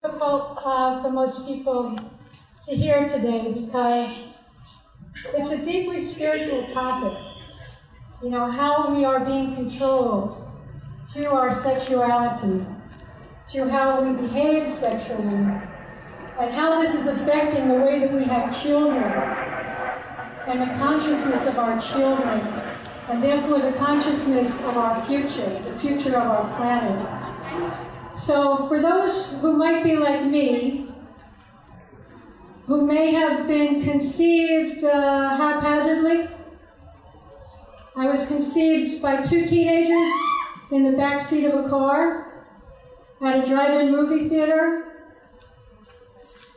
Difficult for most people to hear today because it's a deeply spiritual topic. You know, how we are being controlled through our sexuality, through how we behave sexually, and how this is affecting the way that we have children and the consciousness of our children, and therefore the consciousness of our future, the future of our planet. So for those who might be like me, who may have been conceived haphazardly, I was conceived by two teenagers in the back seat of a car at a drive-in movie theater.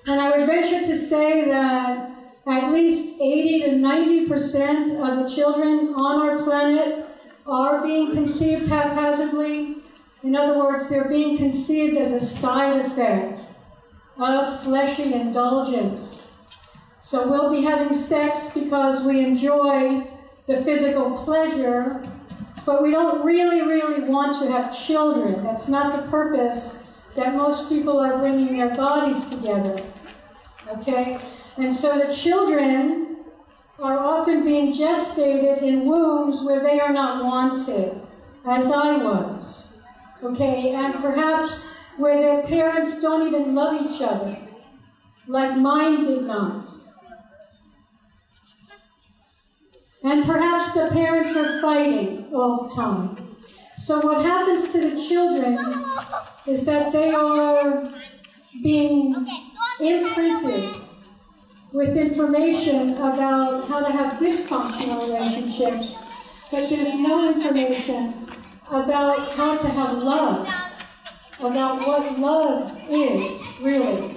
And I would venture to say that at least 80 to 90% of the children on our planet are being conceived haphazardly. In other words, they're being conceived as a side effect of fleshy indulgence. So we'll be having sex because we enjoy the physical pleasure, but we don't really want to have children. That's not the purpose that most people are bringing their bodies together. Okay? And so the children are often being gestated in wombs where they are not wanted, as I was. Okay, and perhaps where their parents don't even love each other, like mine did not. And perhaps the parents are fighting all the time. So what happens to the children is that they are being imprinted with information about how to have dysfunctional relationships, but there's no information about how to have love, about what love is, really,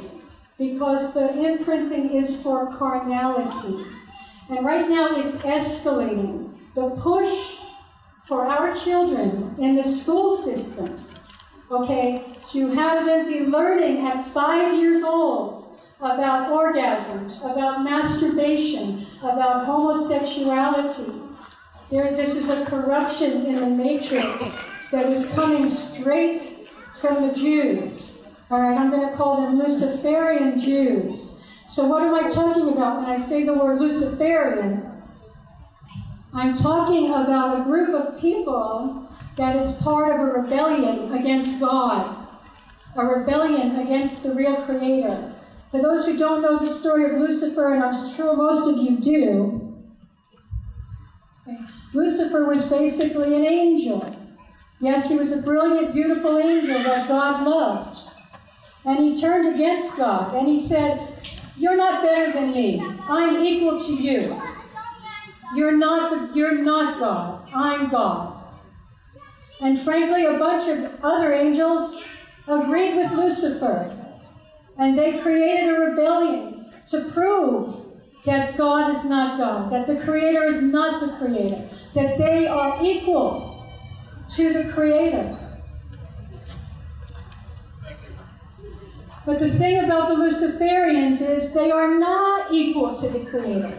because the imprinting is for carnality. And right now it's escalating. The push for our children in the school systems, okay, to have them be learning at 5 years old about orgasms, about masturbation, about homosexuality. This is a corruption in the matrix that is coming straight from the Jews. All right, I'm going to call them Luciferian Jews. So what am I talking about when I say the word Luciferian? I'm talking about a group of people that is part of a rebellion against God, a rebellion against the real Creator. For those who don't know the story of Lucifer, and I'm sure most of you do, Lucifer was basically an angel. Yes, he was a brilliant, beautiful angel that God loved. And he turned against God, and he said, "You're not better than me. I'm equal to you. You're not God. I'm God." And frankly, a bunch of other angels agreed with Lucifer, and they created a rebellion to prove that God is not God, that the Creator is not the Creator, that they are equal to the Creator. But the thing about the Luciferians is they are not equal to the Creator.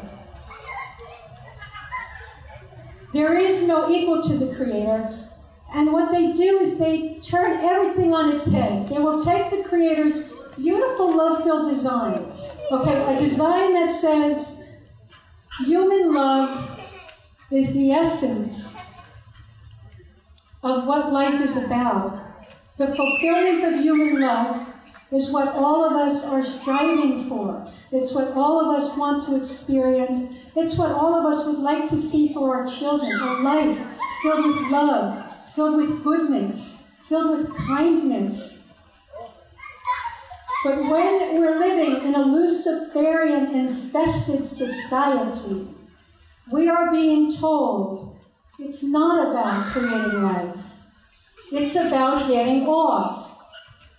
There is no equal to the Creator. And what they do is they turn everything on its head. They will take the Creator's beautiful, love-filled design, okay, a design that says human love is the essence of what life is about. The fulfillment of human love is what all of us are striving for. It's what all of us want to experience. It's what all of us would like to see for our children, a life filled with love, filled with goodness, filled with kindness. But when we're living in a Luciferian-infested society, we are being told it's not about creating life. It's about getting off.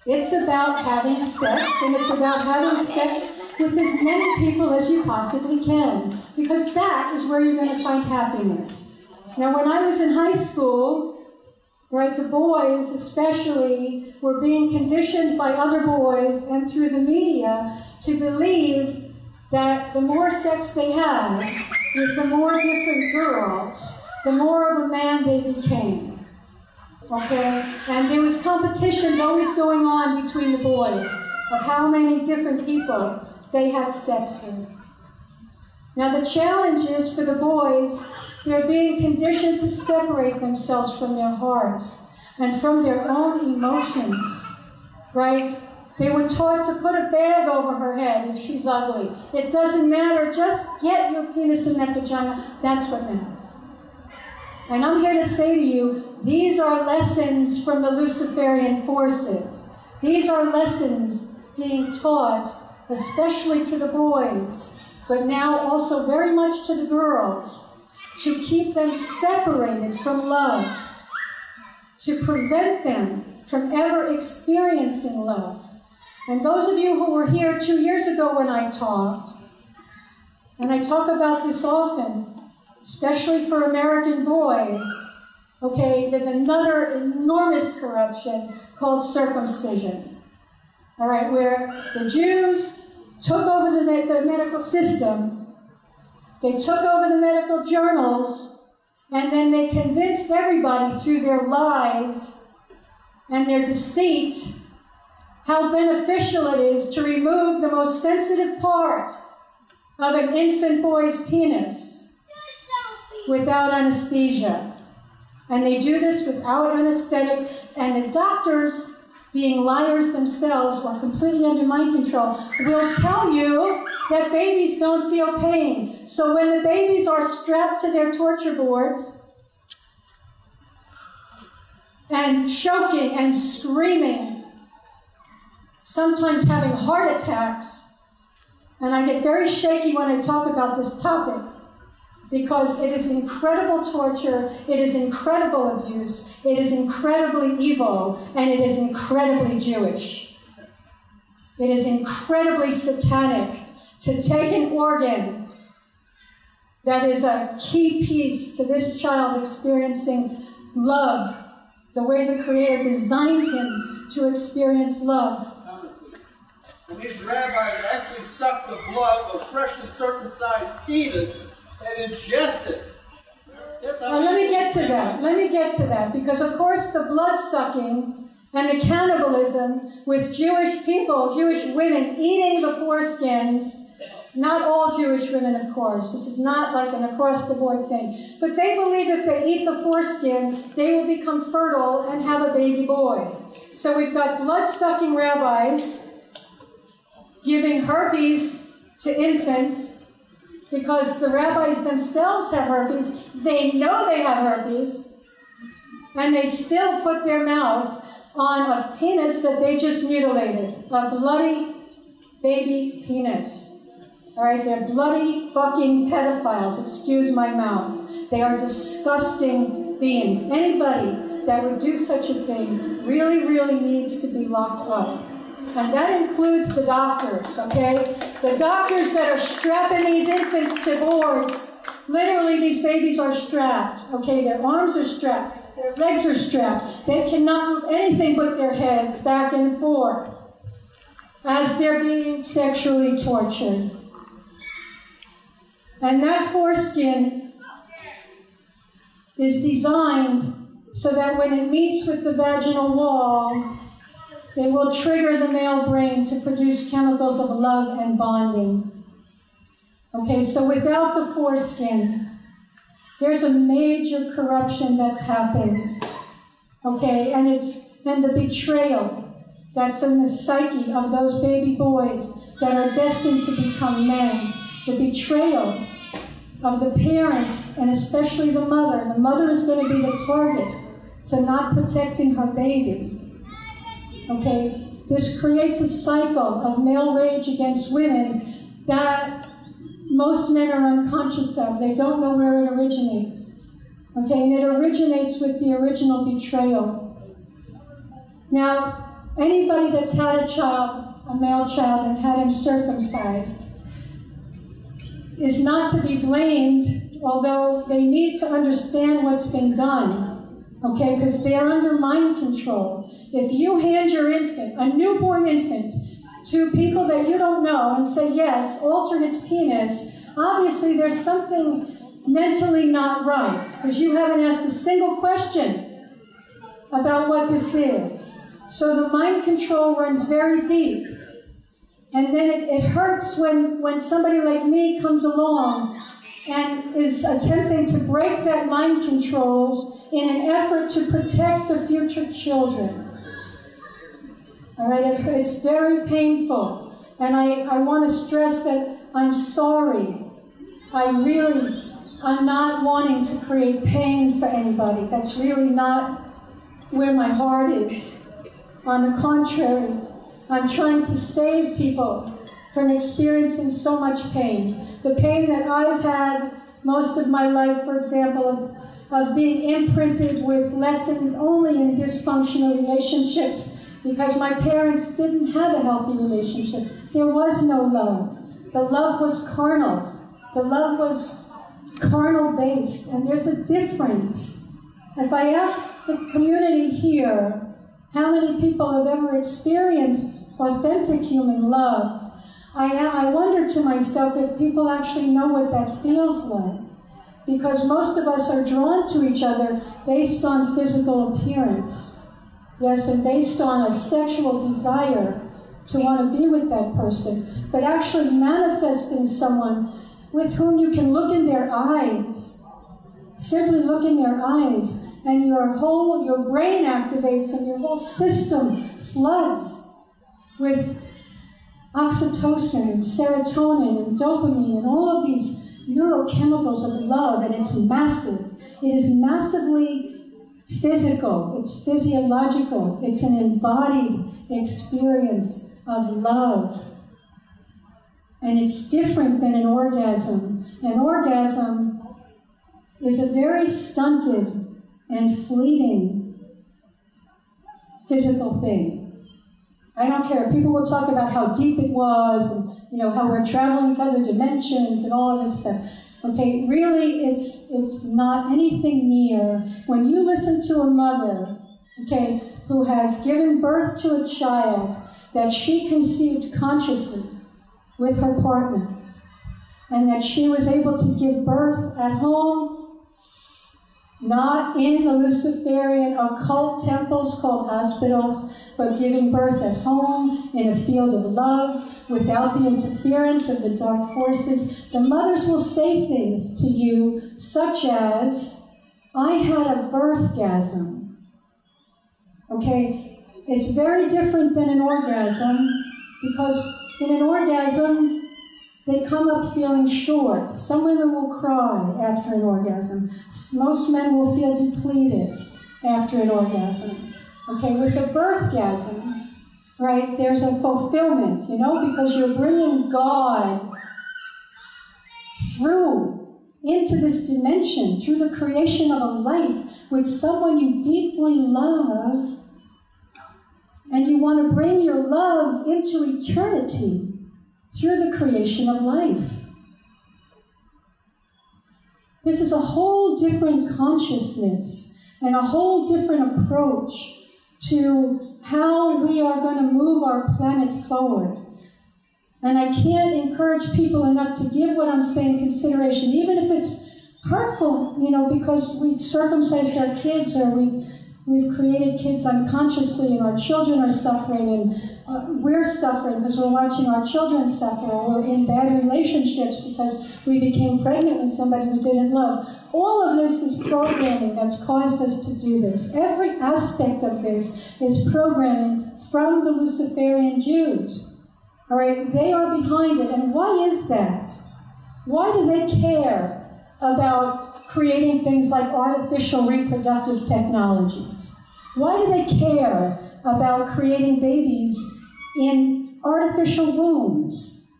It's about having sex, and it's about having sex with as many people as you possibly can, because that is where you're going to find happiness. Now, when I was in high school, right, the boys especially were being conditioned by other boys and through the media to believe that the more sex they had with the more different girls, the more of a man they became. Okay? And there was competitions always going on between the boys. of how many different people they had sex with. Now the challenge is for the boys, they're being conditioned to separate themselves from their hearts and from their own emotions, right? They were taught to put a bag over her head if she's ugly. It doesn't matter, just get your penis in that vagina. That's what matters. And I'm here to say to you, these are lessons from the Luciferian forces. These are lessons being taught, especially to the boys, but now also very much to the girls, to keep them separated from love, to prevent them from ever experiencing love. And those of you who were here 2 years ago when I talked, and I talk about this often, especially for American boys, okay, there's another enormous corruption called circumcision, all right, where the Jews took over the medical system, they took over the medical journals, and then they convinced everybody through their lies and their deceit how beneficial it is to remove the most sensitive part of an infant boy's penis without anesthesia. And they do this without anesthetic, and the doctors, being liars themselves or completely under mind control, will tell you that babies don't feel pain. So when the babies are strapped to their torture boards and choking and screaming, sometimes having heart attacks, and I get very shaky when I talk about this topic, because it is incredible torture, it is incredible abuse, it is incredibly evil, and it is incredibly Jewish. It is incredibly satanic to take an organ that is a key piece to this child experiencing love, the way the Creator designed him to experience love. And these rabbis actually suck the blood of freshly circumcised penis and ingest it. Let me get to that, because of course the blood sucking and the cannibalism with Jewish people, Jewish women eating the foreskins, not all Jewish women, of course, this is not like an across-the-board thing, but they believe if they eat the foreskin, they will become fertile and have a baby boy. So we've got blood-sucking rabbis giving herpes to infants because the rabbis themselves have herpes. They know they have herpes, and they still put their mouth on a penis that they just mutilated, a bloody baby penis. All right, they're bloody fucking pedophiles, excuse my mouth. They are disgusting beings. Anybody that would do such a thing really, really needs to be locked up. And that includes the doctors, okay? The doctors that are strapping these infants to boards. Literally, these babies are strapped, okay? Their arms are strapped. Their legs are strapped. They cannot move anything but their heads back and forth as they're being sexually tortured. And that foreskin is designed so that when it meets with the vaginal wall, it will trigger the male brain to produce chemicals of love and bonding. Okay, so without the foreskin, there's a major corruption that's happened. Okay, and the betrayal that's in the psyche of those baby boys that are destined to become men. The betrayal of the parents, and especially the mother. The mother is going to be the target for not protecting her baby. Okay, this creates a cycle of male rage against women that most men are unconscious of. They don't know where it originates. Okay, and it originates with the original betrayal. Now, anybody that's had a child, a male child, and had him circumcised is not to be blamed, although they need to understand what's been done, okay, because they're under mind control. If you hand your infant, a newborn infant, to people that you don't know and say, yes, alter his penis, obviously there's something mentally not right, because you haven't asked a single question about what this is. So the mind control runs very deep. And then it hurts when somebody like me comes along and is attempting to break that mind control in an effort to protect the future children. All right, it's very painful. And I want to stress that I'm sorry. I'm not wanting to create pain for anybody. That's really not where my heart is. On the contrary, I'm trying to save people from experiencing so much pain. The pain that I've had most of my life, for example, of being imprinted with lessons only in dysfunctional relationships because my parents didn't have a healthy relationship. There was no love. The love was carnal. The love was carnal-based, and there's a difference. If I ask the community here, how many people have ever experienced authentic human love, I wonder to myself if people actually know what that feels like. Because most of us are drawn to each other based on physical appearance. Yes, and based on a sexual desire to want to be with that person. But actually manifesting someone with whom you can look in their eyes, simply look in their eyes, and your brain activates and your whole system floods with oxytocin and serotonin and dopamine and all of these neurochemicals of love, and it's massive. It is massively physical, it's physiological, it's an embodied experience of love. And it's different than an orgasm. An orgasm is a very stunted and fleeting physical thing. I don't care. People will talk about how deep it was and how we're traveling to other dimensions and all of this stuff. Okay, really it's not anything near. When you listen to a mother, okay, who has given birth to a child that she conceived consciously with her partner, and that she was able to give birth at home, not in the Luciferian occult temples called hospitals, but giving birth at home in a field of love without the interference of the dark forces. The mothers will say things to you such as, I had a birthgasm. Okay, it's very different than an orgasm, because in an orgasm, they come up feeling short. Some women will cry after an orgasm. Most men will feel depleted after an orgasm. Okay, with a birthgasm, right, there's a fulfillment, because you're bringing God through into this dimension, through the creation of a life with someone you deeply love, and you want to bring your love into eternity through the creation of life. This is a whole different consciousness and a whole different approach to how we are going to move our planet forward. And I can't encourage people enough to give what I'm saying consideration, even if it's hurtful, because we've circumcised our kids, or we've created kids unconsciously, and our children are suffering, and we're suffering because we're watching our children suffer, or we're in bad relationships because we became pregnant with somebody we didn't love. All of this is programming that's caused us to do this. Every aspect of this is programming from the Luciferian Jews. All right, they are behind it. And why is that? Why do they care about creating things like artificial reproductive technologies? Why do they care about creating babies in artificial wombs?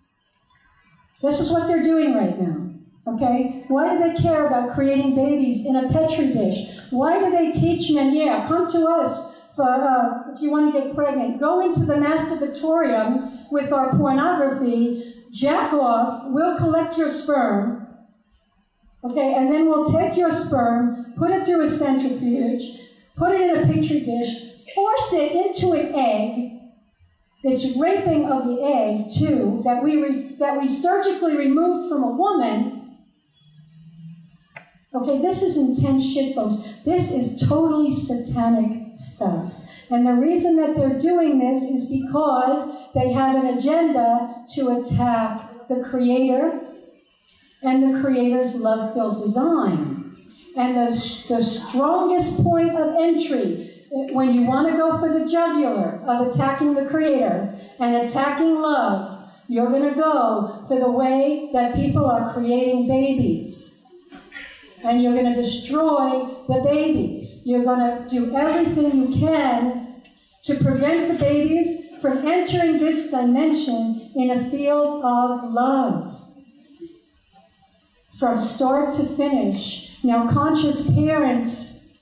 This is what they're doing right now, okay? Why do they care about creating babies in a Petri dish? Why do they teach men, come to us if you want to get pregnant. Go into the masturbatorium with our pornography, jack off, we'll collect your sperm, okay, and then we'll take your sperm, put it through a centrifuge, put it in a Petri dish, force it into an egg. It's raping of the egg, too, that we surgically removed from a woman. Okay, this is intense shit, folks. This is totally satanic stuff. And the reason that they're doing this is because they have an agenda to attack the Creator and the Creator's love-filled design. And the strongest point of entry, when you want to go for the jugular of attacking the Creator and attacking love, you're going to go for the way that people are creating babies. And you're going to destroy the babies. You're going to do everything you can to prevent the babies from entering this dimension in a field of love. From start to finish. Now, conscious parents,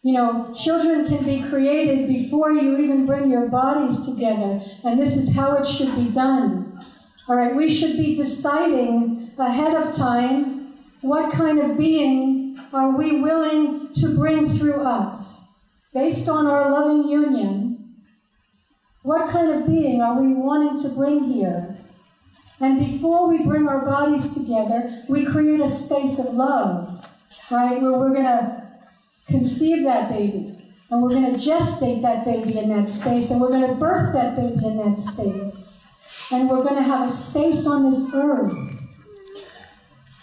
children can be created before you even bring your bodies together. And this is how it should be done. All right, we should be deciding ahead of time what kind of being are we willing to bring through us? Based on our loving union, what kind of being are we wanting to bring here? And before we bring our bodies together, we create a space of love, right? Where we're going to conceive that baby, and we're going to gestate that baby in that space, and we're going to birth that baby in that space. And we're going to have a space on this earth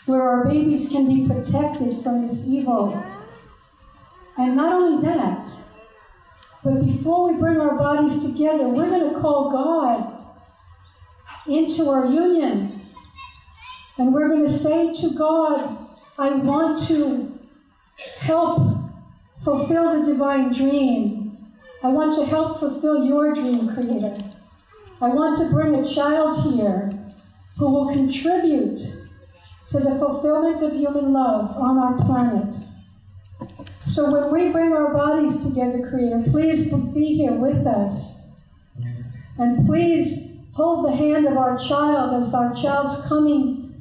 where our babies can be protected from this evil. And not only that, but before we bring our bodies together, we're going to call God into our union. And we're going to say to God, I want to help fulfill the divine dream. I want to help fulfill your dream, Creator. I want to bring a child here who will contribute to the fulfillment of human love on our planet. So when we bring our bodies together, Creator, please be here with us. And please hold the hand of our child as our child's coming,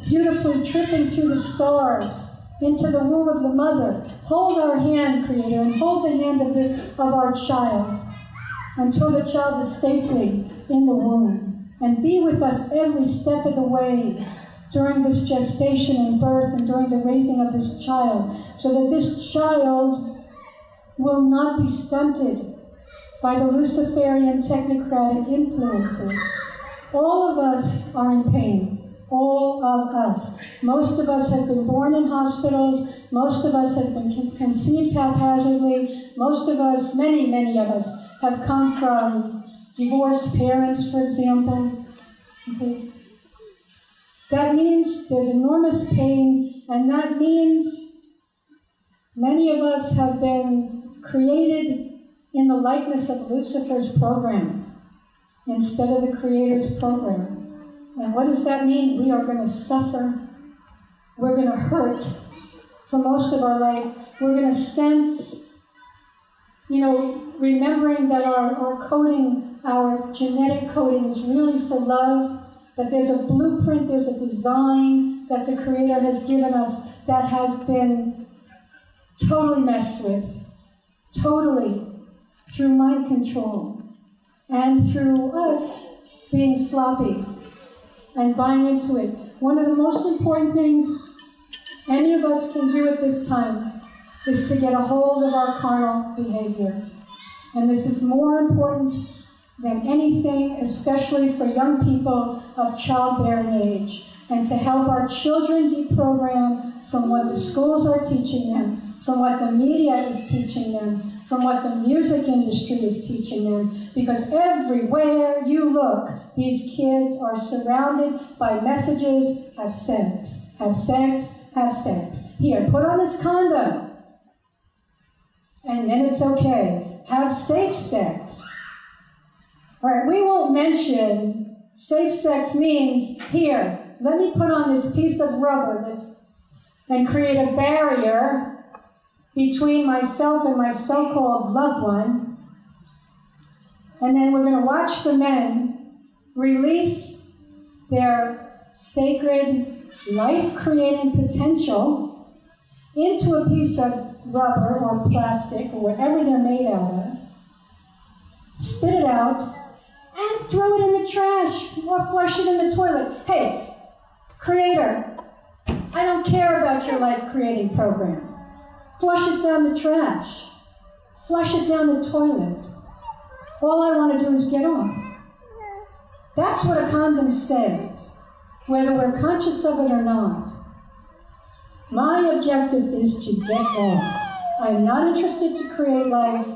beautifully tripping through the stars into the womb of the mother. Hold our hand, Creator, and hold the hand of our child until the child is safely in the womb. And be with us every step of the way during this gestation and birth and during the raising of this child, so that this child will not be stunted by the Luciferian technocratic influences. All of us are in pain. All of us. Most of us have been born in hospitals. Most of us have been conceived haphazardly. Most of us, many of us, have come from divorced parents, for example. Okay. That means there's enormous pain, and that means many of us have been created in the likeness of Lucifer's program instead of the Creator's program. And what does that mean? We are going to suffer. We're going to hurt for most of our life. We're going to sense, remembering that our coding, our genetic coding is really for love, that there's a blueprint, there's a design that the Creator has given us that has been totally messed with, totally, through mind control, and through us being sloppy and buying into it. One of the most important things any of us can do at this time is to get a hold of our carnal behavior. And this is more important than anything, especially for young people of childbearing age, and to help our children deprogram from what the schools are teaching them, from what the media is teaching them, from what the music industry is teaching them, because everywhere you look, these kids are surrounded by messages: have sex, have sex, have sex. Here, put on this condom, and then it's okay. Have safe sex. All right, we won't mention safe sex means, here, let me put on this piece of rubber and create a barrier between myself and my so-called loved one. And then we're going to watch the men release their sacred, life-creating potential into a piece of rubber or plastic or whatever they're made out of, spit it out, and throw it in the trash or flush it in the toilet. Hey, Creator, I don't care about your life-creating program. Flush it down the trash. flush it down the toilet. All I want to do is get off. That's what a condom says, whether we're conscious of it or not. My objective is to get off. I am not interested to create life.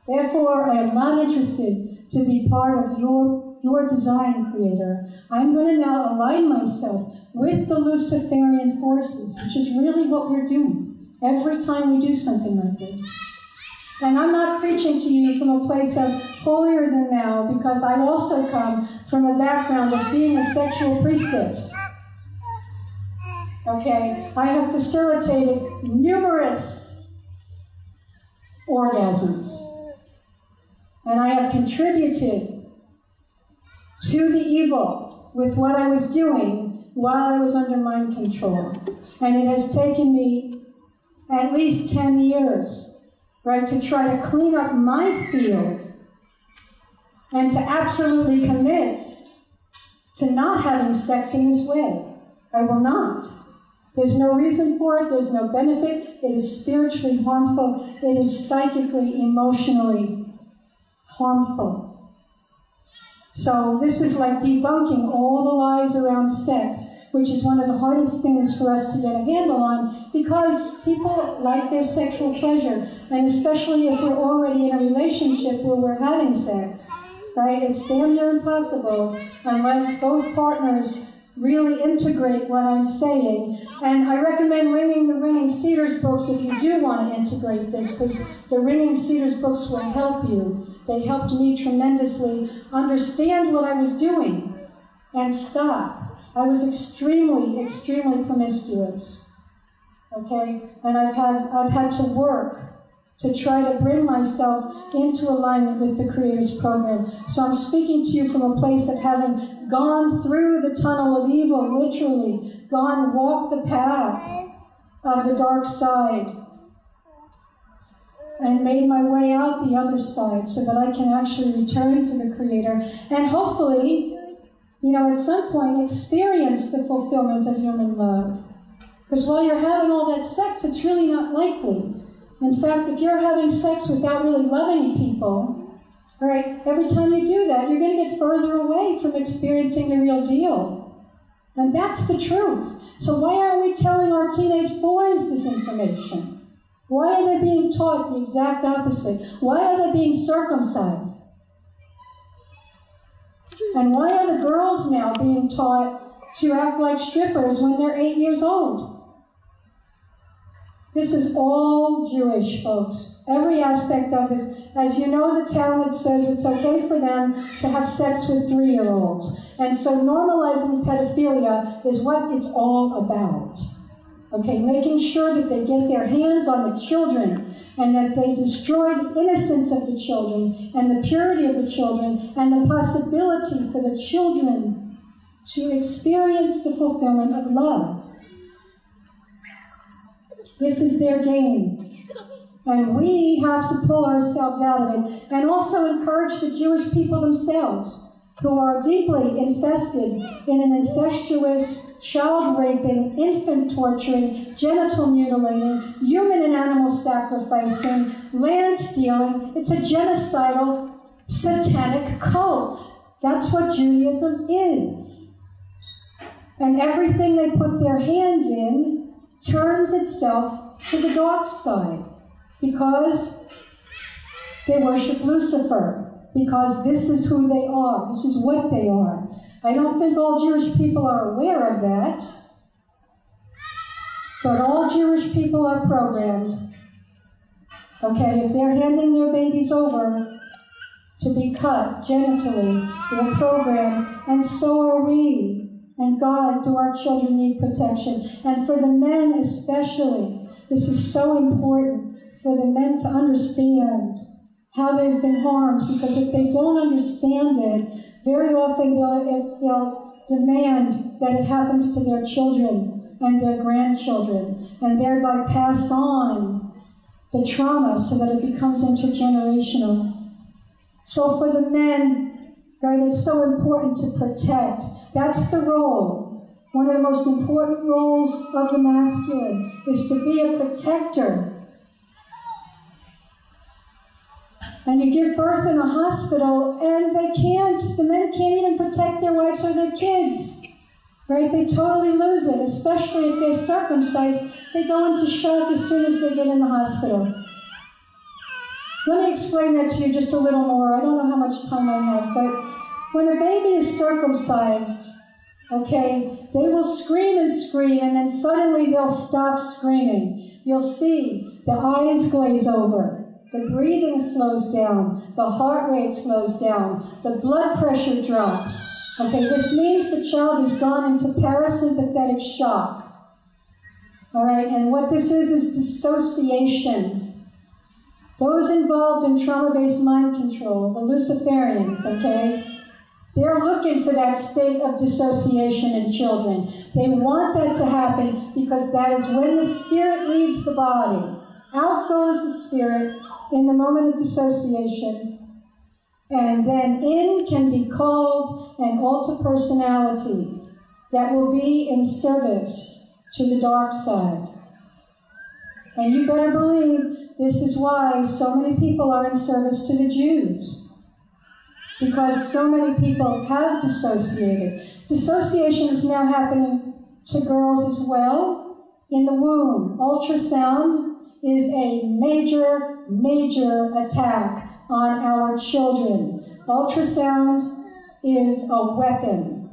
Therefore, I am not interested to be part of your design, Creator. I'm going to now align myself with the Luciferian forces, which is really what we're doing every time we do something like this. And I'm not preaching to you from a place of holier than thou, because I also come from a background of being a sexual priestess. Okay, I have facilitated numerous orgasms. And I have contributed to the evil with what I was doing while I was under mind control. And it has taken me at least 10 years, right, to try to clean up my field and to absolutely commit to not having sex in this way. I will not. There's no reason for it. There's no benefit. It is spiritually harmful. It is psychically, emotionally harmful. So this is like debunking all the lies around sex, which is one of the hardest things for us to get a handle on, because people like their sexual pleasure, and especially if we're already in a relationship where we're having sex, right? It's damn near impossible unless both partners really integrate what I'm saying. And I recommend reading the Ringing Cedars books if you do want to integrate this, because the Ringing Cedars books will help you. They helped me tremendously understand what I was doing and stop. I was extremely, extremely promiscuous. Okay? And I've had to work to try to bring myself into alignment with the Creator's program. So I'm speaking to you from a place of having gone through the tunnel of evil, literally, walked the path of the dark side, and made my way out the other side so that I can actually return to the Creator and hopefully, at some point experience the fulfillment of human love. Because while you're having all that sex, it's really not likely. In fact, if you're having sex without really loving people, all right, every time you do that, you're going to get further away from experiencing the real deal. And that's the truth. So why aren't we telling our teenage boys this information? Why are they being taught the exact opposite? Why are they being circumcised? And why are the girls now being taught to act like strippers when they're 8 years old? This is all Jewish, folks. Every aspect of this. As you know, the Talmud says it's okay for them to have sex with 3-year-olds. And so normalizing pedophilia is what it's all about. Okay, making sure that they get their hands on the children and that they destroy the innocence of the children and the purity of the children and the possibility for the children to experience the fulfillment of love. This is their game. And we have to pull ourselves out of it and also encourage the Jewish people themselves, who are deeply infested in an incestuous, child-raping, infant-torturing, genital mutilating, human and animal sacrificing, land-stealing. It's a genocidal, satanic cult. That's what Judaism is. And everything they put their hands in turns itself to the dark side, because they worship Lucifer. Because this is who they are. This is what they are. I don't think all Jewish people are aware of that. But all Jewish people are programmed. Okay, if they're handing their babies over to be cut genitally, they're programmed, and so are we. And God, do our children need protection? And for the men especially, this is so important for the men to understand how they've been harmed, because if they don't understand it, very often they'll demand that it happens to their children and their grandchildren, and thereby pass on the trauma so that it becomes intergenerational. So for the men, right, it's so important to protect. That's the role. One of the most important roles of the masculine is to be a protector. And you give birth in a hospital, and the men can't even protect their wives or their kids. Right? They totally lose it, especially if they're circumcised. They go into shock as soon as they get in the hospital. Let me explain that to you just a little more. I don't know how much time I have, but when a baby is circumcised, okay, they will scream, and then suddenly they'll stop screaming. You'll see the eyes glaze over. The breathing slows down, the heart rate slows down, the blood pressure drops. Okay, this means the child has gone into parasympathetic shock. All right, and what this is dissociation. Those involved in trauma-based mind control, the Luciferians, okay, they're looking for that state of dissociation in children. They want that to happen because that is when the spirit leaves the body. Out goes the spirit in the moment of dissociation, and then in can be called an alter personality that will be in service to the dark side. And you better believe this is why so many people are in service to the Jews, because so many people have dissociated. Dissociation is now happening to girls as well in the womb. Ultrasound is a major, major attack on our children. Ultrasound is a weapon.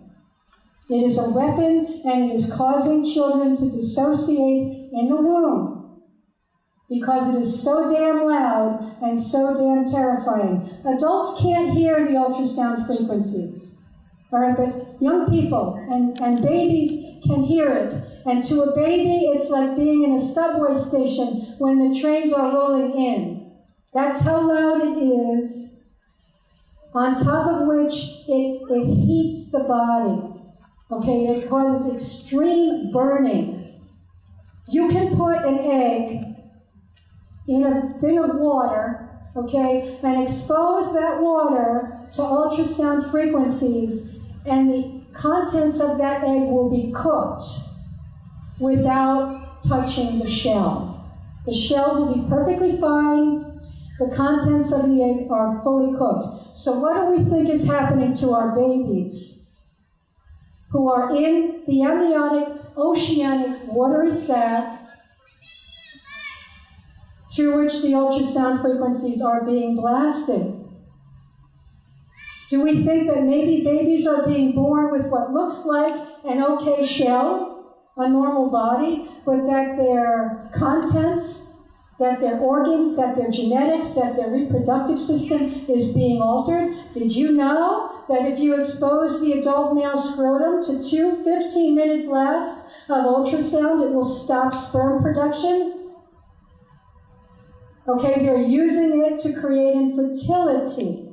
It is a weapon, and it is causing children to dissociate in the womb because it is so damn loud and so damn terrifying. Adults can't hear the ultrasound frequencies, all right, but young people and babies can hear it. And to a baby, it's like being in a subway station when the trains are rolling in. That's how loud it is, on top of which it heats the body. Okay, it causes extreme burning. You can put an egg in a thing of water, okay, and expose that water to ultrasound frequencies, and the contents of that egg will be cooked without touching the shell. The shell will be perfectly fine. The contents of the egg are fully cooked. So what do we think is happening to our babies who are in the amniotic, oceanic, watery sac through which the ultrasound frequencies are being blasted? Do we think that maybe babies are being born with what looks like an okay shell, a normal body, but that their contents, that their organs, that their genetics, that their reproductive system is being altered? Did you know that if you expose the adult male scrotum to 2 15-minute blasts of ultrasound, it will stop sperm production? Okay, they're using it to create infertility,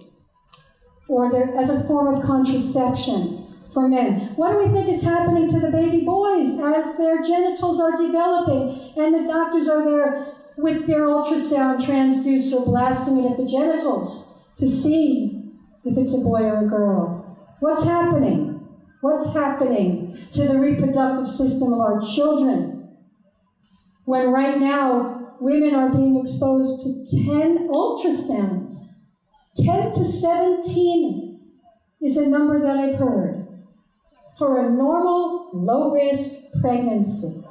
or as a form of contraception for men. What do we think is happening to the baby boys as their genitals are developing and the doctors are there with their ultrasound transducer blasting it at the genitals to see if it's a boy or a girl? What's happening? What's happening to the reproductive system of our children when right now women are being exposed to 10 ultrasounds? 10 to 17 is a number that I've heard for a normal, low-risk pregnancy.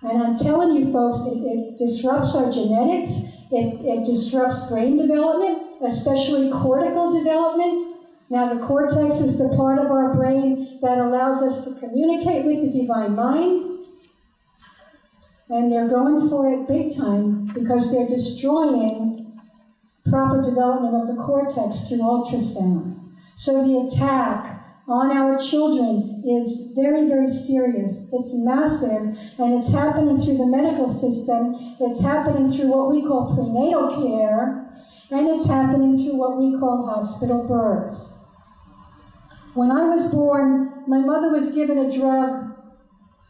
And I'm telling you folks, it disrupts our genetics, it disrupts brain development, especially cortical development. Now the cortex is the part of our brain that allows us to communicate with the divine mind. And they're going for it big time because they're destroying proper development of the cortex through ultrasound. So the attack on our children is very, very serious. It's massive, and it's happening through the medical system. It's happening through what we call prenatal care, and it's happening through what we call hospital birth. When I was born, my mother was given a drug.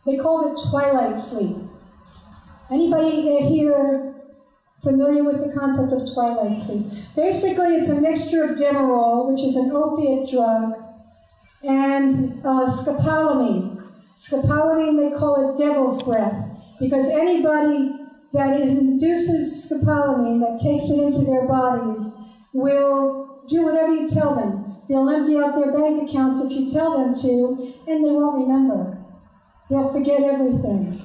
They called it twilight sleep. Anybody here familiar with the concept of twilight sleep? Basically, it's a mixture of Demerol, which is an opiate drug, and scopolamine. Scopolamine, they call it devil's breath, because anybody that induces scopolamine, that takes it into their bodies, will do whatever you tell them. They'll empty out their bank accounts if you tell them to, and they won't remember. They'll forget everything.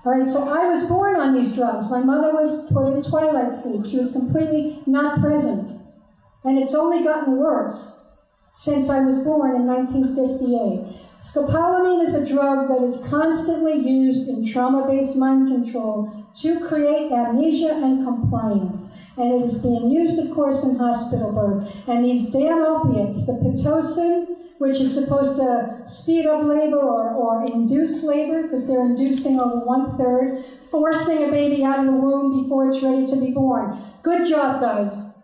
All right, so I was born on these drugs. My mother was put in twilight sleep. She was completely not present. And it's only gotten worse since I was born in 1958. Scopolamine is a drug that is constantly used in trauma-based mind control to create amnesia and compliance. And it is being used, of course, in hospital birth. And these damn opiates, the Pitocin, which is supposed to speed up labor or induce labor, because they're inducing over 1/3, forcing a baby out of the womb before it's ready to be born. Good job, guys.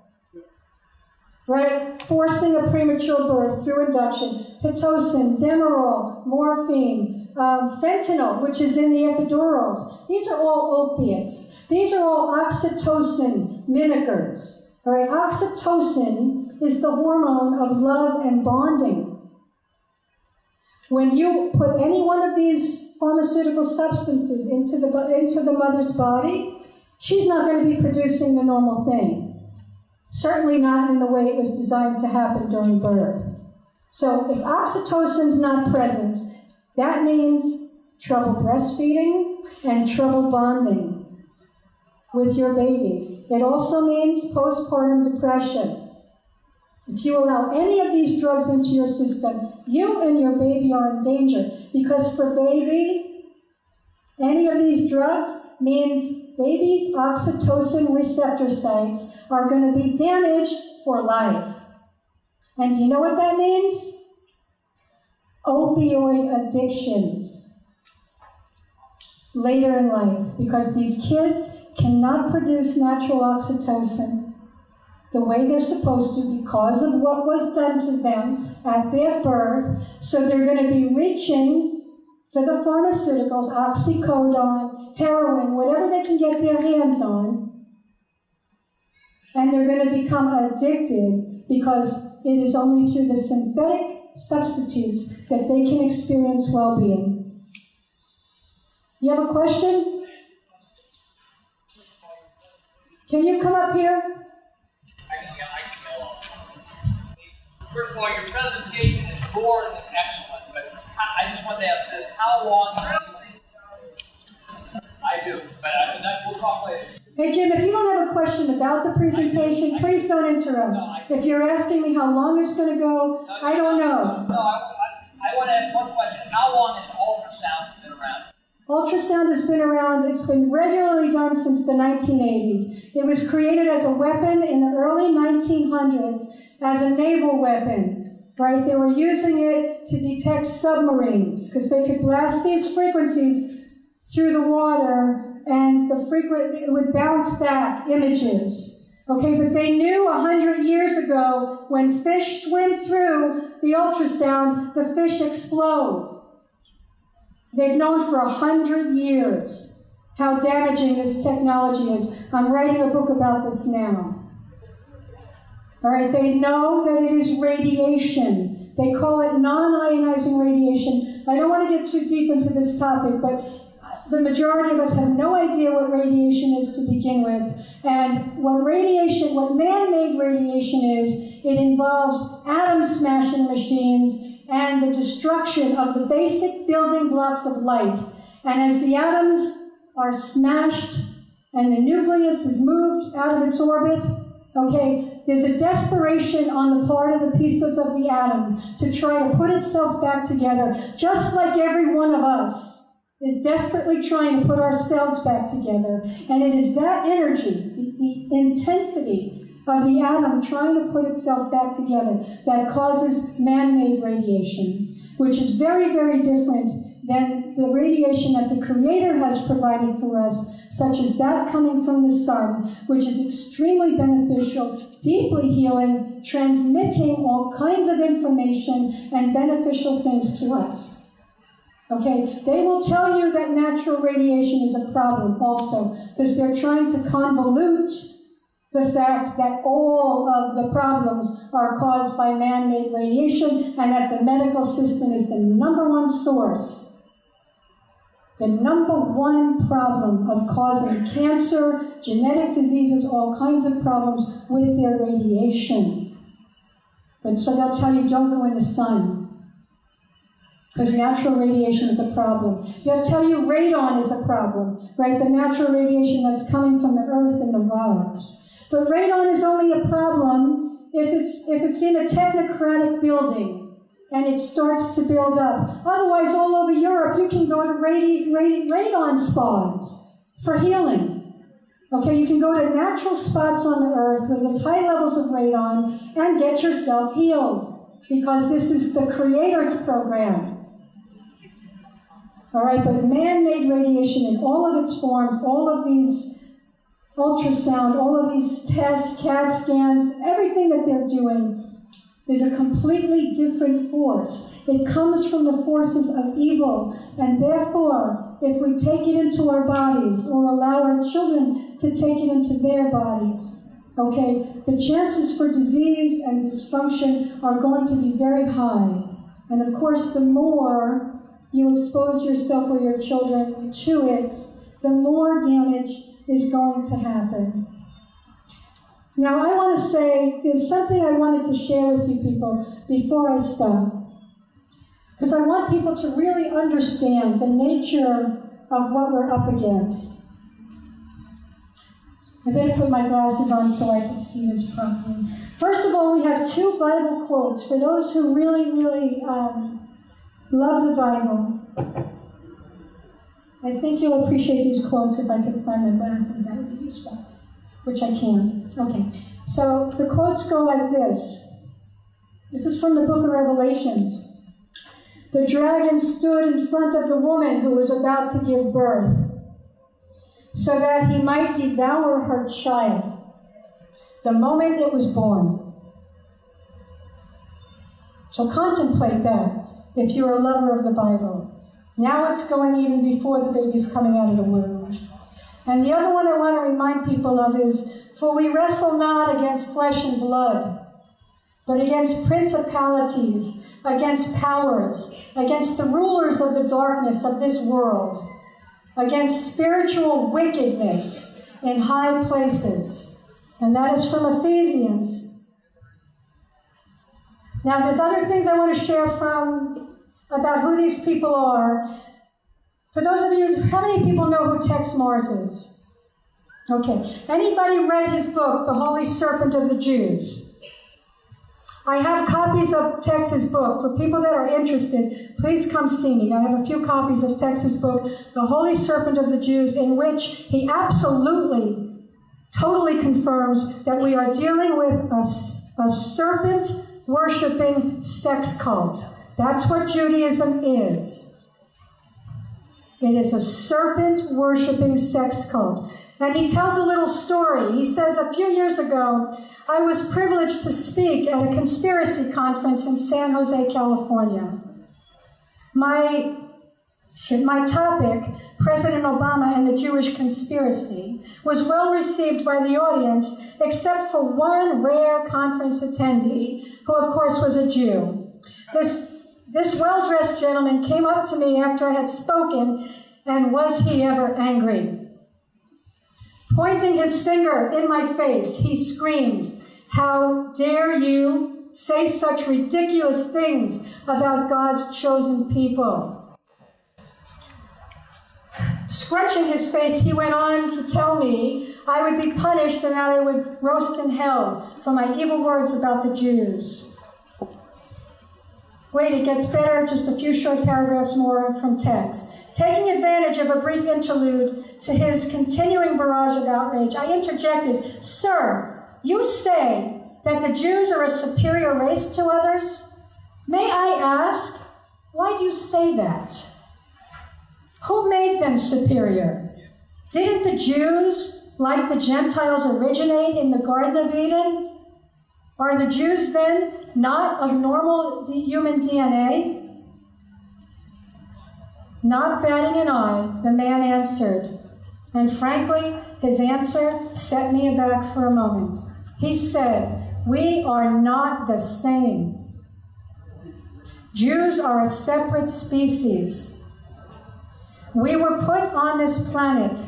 Right? Forcing a premature birth through induction. Pitocin, Demerol, morphine, fentanyl, which is in the epidurals. These are all opiates. These are all oxytocin mimickers. All right? Oxytocin is the hormone of love and bonding. When you put any one of these pharmaceutical substances into the mother's body, she's not going to be producing the normal thing. Certainly not in the way it was designed to happen during birth. So if oxytocin's not present, that means trouble breastfeeding and trouble bonding with your baby. It also means postpartum depression. If you allow any of these drugs into your system, you and your baby are in danger. Because for baby, any of these drugs means baby's oxytocin receptor sites are going to be damaged for life. And do you know what that means? Opioid addictions later in life, because these kids cannot produce natural oxytocin the way they're supposed to because of what was done to them at their birth. So they're going to be reaching for the pharmaceuticals, oxycodone, heroin, whatever they can get their hands on. And they're going to become addicted because it is only through the synthetic substitutes that they can experience well-being. You have a question? Can you come up here? First of all, your presentation is boring and excellent, but I just want to ask this: how long? I do, but we'll talk later. Hey Jim, if you don't have a question about the presentation, please don't interrupt. If you're asking me how long it's going to go, I don't know. No, I want to ask one question: how long has ultrasound been around? Ultrasound has been around. It's been regularly done since the 1980s. It was created as a weapon in the early 1900s. As a naval weapon, right? They were using it to detect submarines because they could blast these frequencies through the water and it would bounce back images. Okay, but they knew 100 years ago when fish swim through the ultrasound, the fish explode. They've known for 100 years how damaging this technology is. I'm writing a book about this now. All right, they know that it is radiation. They call it non-ionizing radiation. I don't want to get too deep into this topic, but the majority of us have no idea what radiation is to begin with. And what man-made radiation is, it involves atom smashing machines and the destruction of the basic building blocks of life. And as the atoms are smashed and the nucleus is moved out of its orbit, okay, there's a desperation on the part of the pieces of the atom to try to put itself back together, just like every one of us is desperately trying to put ourselves back together. And it is that energy, the intensity of the atom trying to put itself back together that causes man-made radiation, which is very, very different than the radiation that the Creator has provided for us, such as that coming from the sun, which is extremely beneficial, deeply healing, transmitting all kinds of information and beneficial things to us. Okay, they will tell you that natural radiation is a problem also, because they're trying to convolute the fact that all of the problems are caused by man-made radiation and that the medical system is the #1 source The number one problem of causing cancer, genetic diseases, all kinds of problems with their radiation. But so they'll tell you, don't go in the sun, because natural radiation is a problem. They'll tell you radon is a problem, right? The natural radiation that's coming from the earth and the rocks. But radon is only a problem if it's in a technocratic building and it starts to build up. Otherwise, all over Europe, you can go to radon spas for healing. Okay, you can go to natural spots on the earth with this high levels of radon and get yourself healed, because this is the Creator's program. All right, but man-made radiation in all of its forms, all of these ultrasound, all of these tests, CAT scans, everything that they're doing is a completely different force. It comes from the forces of evil, and therefore, if we take it into our bodies or allow our children to take it into their bodies, okay, the chances for disease and dysfunction are going to be very high. And of course, the more you expose yourself or your children to it, the more damage is going to happen. Now, I want to say, there's something I wanted to share with you people before I stop. Because I want people to really understand the nature of what we're up against. I better put my glasses on so I can see this properly. First of all, we have two Bible quotes for those who really, really love the Bible. I think you'll appreciate these quotes if I could find my glasses. That would be useful, which I can't. Okay, so the quotes go like this. This is from the book of Revelations. The dragon stood in front of the woman who was about to give birth, so that he might devour her child the moment it was born. So contemplate that if you're a lover of the Bible. Now it's going even before the baby's coming out of the womb. And the other one I want to remind people of is, for we wrestle not against flesh and blood, but against principalities, against powers, against the rulers of the darkness of this world, against spiritual wickedness in high places. And that is from Ephesians. Now, there's other things I want to share about who these people are. For those of you, how many people know who Tex Mars is? Okay. Anybody read his book, The Holy Serpent of the Jews? I have copies of Tex's book. For people that are interested, please come see me. I have a few copies of Tex's book, The Holy Serpent of the Jews, in which he absolutely, totally confirms that we are dealing with a serpent-worshipping sex cult. That's what Judaism is. It is a serpent-worshipping sex cult. And he tells a little story. He says, a few years ago, I was privileged to speak at a conspiracy conference in San Jose, California. My topic, President Obama and the Jewish Conspiracy, was well received by the audience, except for one rare conference attendee, who of course was a Jew. This well-dressed gentleman came up to me after I had spoken, and was he ever angry? Pointing his finger in my face, he screamed, "How dare you say such ridiculous things about God's chosen people?" Scrunching his face, he went on to tell me I would be punished and that I would roast in hell for my evil words about the Jews. Wait, it gets better. Just a few short paragraphs more from Tex. Taking advantage of a brief interlude to his continuing barrage of outrage, I interjected, "Sir, you say that the Jews are a superior race to others? May I ask, why do you say that? Who made them superior? Didn't the Jews, like the Gentiles, originate in the Garden of Eden? Are the Jews then not of normal human DNA?" Not batting an eye, the man answered. And frankly, his answer set me aback for a moment. He said, "We are not the same. Jews are a separate species. We were put on this planet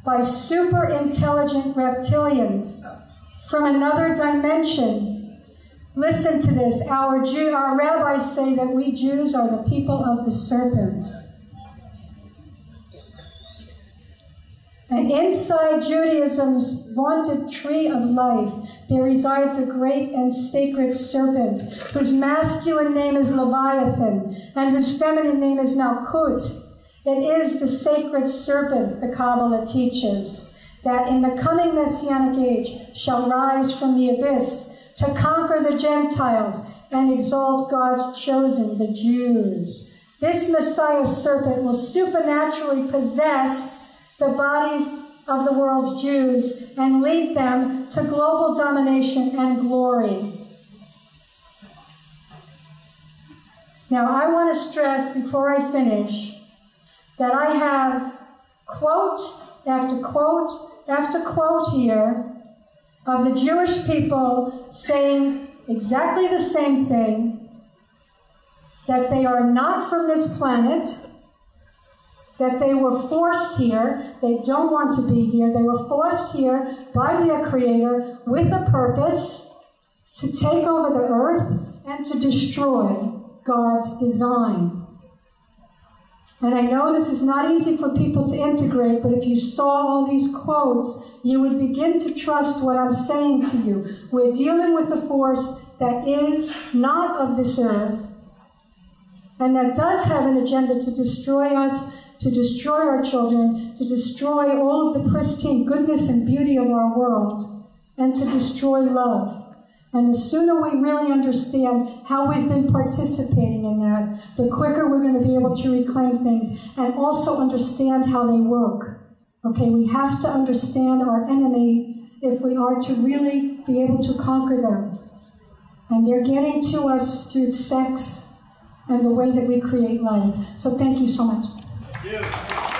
by super intelligent reptilians from another dimension. Listen to this. Our rabbis say that we Jews are the people of the serpent. And inside Judaism's vaunted tree of life, there resides a great and sacred serpent, whose masculine name is Leviathan, and whose feminine name is Malkut. It is the sacred serpent, the Kabbalah teaches, that in the coming Messianic age shall rise from the abyss to conquer the Gentiles and exalt God's chosen, the Jews. This Messiah serpent will supernaturally possess the bodies of the world's Jews and lead them to global domination and glory. Now, I want to stress before I finish that I have quote after quote after quote here of the Jewish people saying exactly the same thing, that they are not from this planet, that they were forced here, they don't want to be here, they were forced here by their Creator with a purpose to take over the earth and to destroy God's design. And I know this is not easy for people to integrate, but if you saw all these quotes, you would begin to trust what I'm saying to you. We're dealing with a force that is not of this earth, and that does have an agenda to destroy us, to destroy our children, to destroy all of the pristine goodness and beauty of our world, and to destroy love. And the sooner we really understand how we've been participating in that, the quicker we're going to be able to reclaim things and also understand how they work. Okay, we have to understand our enemy if we are to really be able to conquer them. And they're getting to us through sex and the way that we create life. So thank you so much. Thank you.